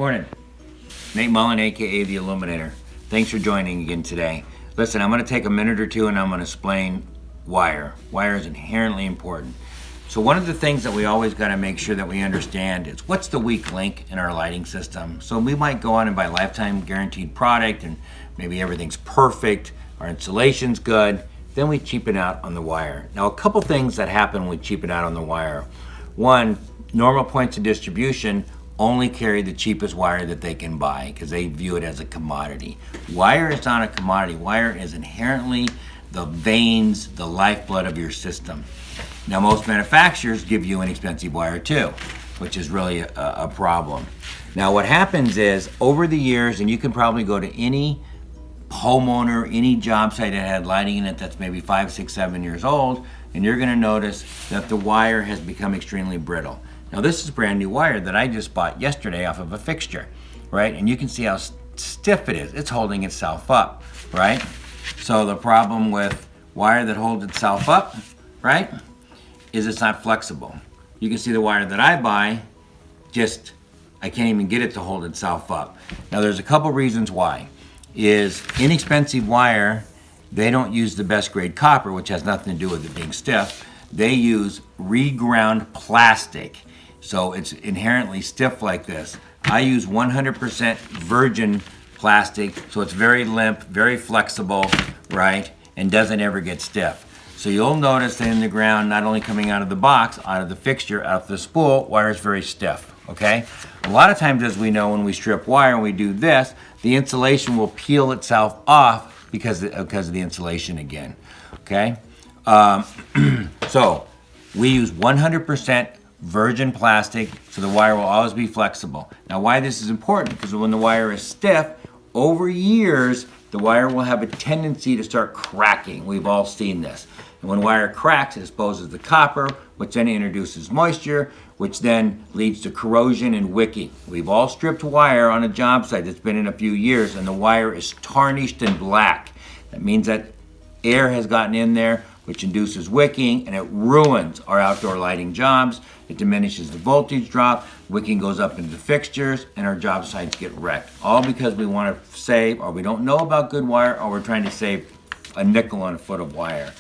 Morning. Nate Mullen, aka The Illuminator. Thanks for joining again today. Listen, I'm going to take a minute or two and I'm going to explain wire. Wire is inherently important. So one of the things that we always got to make sure that we understand is what's the weak link in our lighting system. So we might go on and buy lifetime guaranteed product and maybe everything's perfect, our insulation's good, then we cheapen out on the wire. Now a couple things that happen when we cheapen out on the wire. One, normal points of distribution only carry the cheapest wire that they can buy because they view it as a commodity. Wire is not a commodity. Wire is inherently the veins, the lifeblood of your system. Now most manufacturers give you inexpensive wire too, which is really a problem. Now what happens is over the years, and you can probably go to any homeowner, any job site that had lighting in it that's maybe 5, 6, 7 years old, and you're gonna notice that the wire has become extremely brittle. Now this is brand new wire that I just bought yesterday off of a fixture, right? And you can see how stiff it is. It's holding itself up, right? So the problem with wire that holds itself up, right, is it's not flexible. You can see the wire that I buy, I can't even get it to hold itself up. Now there's a couple reasons why. Is inexpensive wire, they don't use the best grade copper, which has nothing to do with it being stiff. They use reground plastic. So it's inherently stiff like this. I use 100% virgin plastic, so it's very limp, very flexible, right, and doesn't ever get stiff. So you'll notice that in the ground, not only coming out of the box, out of the fixture, out of the spool, wire is very stiff, okay? A lot of times, as we know, when we strip wire and we do this, the insulation will peel itself off because of the insulation again, okay? So we use 100% virgin plastic, so the wire will always be flexible. Now why this is important, because when the wire is stiff, over years, the wire will have a tendency to start cracking. We've all seen this. And when wire cracks, it exposes the copper, which then introduces moisture, which then leads to corrosion and wicking. We've all stripped wire on a job site that's been in a few years, and the wire is tarnished and black. That means that air has gotten in there, which induces wicking, and it ruins our outdoor lighting jobs. It diminishes the voltage drop, wicking goes up into the fixtures, and our job sites get wrecked. All because we want to save, or we don't know about good wire, or we're trying to save a nickel on a foot of wire.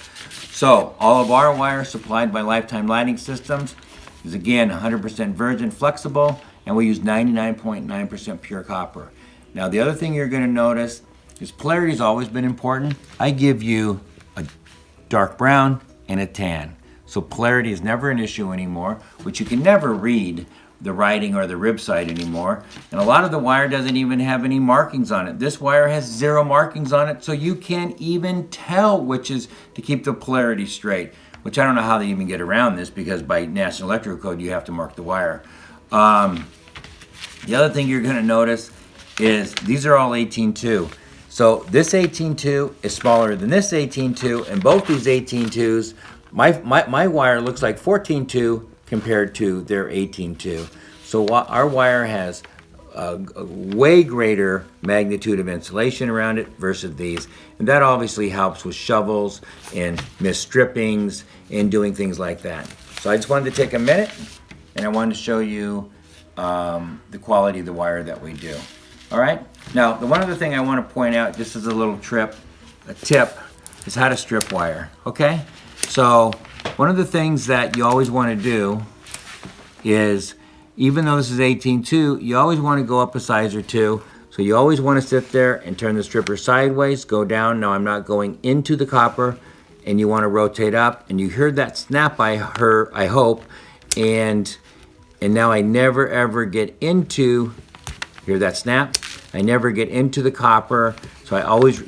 So all of our wire supplied by Lifetime Lighting Systems is again 100% virgin flexible, and we use 99.9% pure copper. Now the other thing you're going to notice is polarity has always been important. I give you a dark brown and a tan. So polarity is never an issue anymore, which you can never read the writing or the rib side anymore. And a lot of the wire doesn't even have any markings on it. This wire has 0 markings on it, so you can't even tell which is to keep the polarity straight, which I don't know how they even get around this, because by National Electrical Code, you have to mark the wire. The other thing you're gonna notice is these are all 18.2. So this 18.2 is smaller than this 18.2, and both these 18.2s, my wire looks like 14.2 compared to their 18.2. So our wire has a way greater magnitude of insulation around it versus these. And that obviously helps with shovels and missed strippings and doing things like that. So I just wanted to take a minute and I wanted to show you the quality of the wire that we do. All right? Now, the one other thing I want to point out, just as a little tip, is how to strip wire, okay? So one of the things that you always want to do is, even though this is 18.2, you always want to go up a size or 2. So you always want to sit there and turn the stripper sideways, go down. Now I'm not going into the copper, and you want to rotate up. And you heard that snap I hope. And now I never ever get into, hear that snap? I never get into the copper, so I always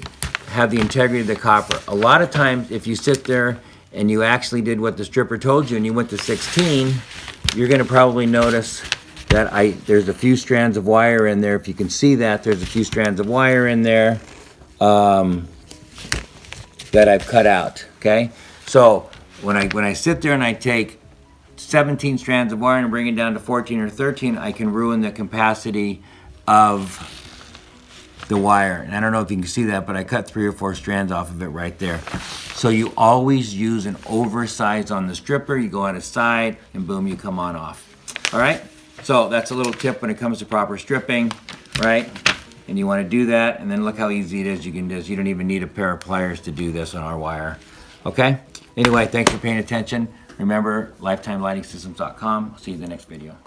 have the integrity of the copper. A lot of times, if you sit there and you actually did what the stripper told you and you went to 16, you're gonna probably notice that there's a few strands of wire in there. If you can see that, there's a few strands of wire in there that I've cut out, okay? So when I sit there and I take 17 strands of wire and bring it down to 14 or 13, I can ruin the capacity of the wire. And I don't know if you can see that, but I cut 3 or 4 strands off of it right there. So you always use an oversize on the stripper. You go on a side and boom, you come on off. All right? So that's a little tip when it comes to proper stripping, right? And you want to do that, and then look how easy it is. You can just, you don't even need a pair of pliers to do this on our wire. Okay? Anyway, thanks for paying attention. Remember, lifetimelightingsystems.com. See you in the next video.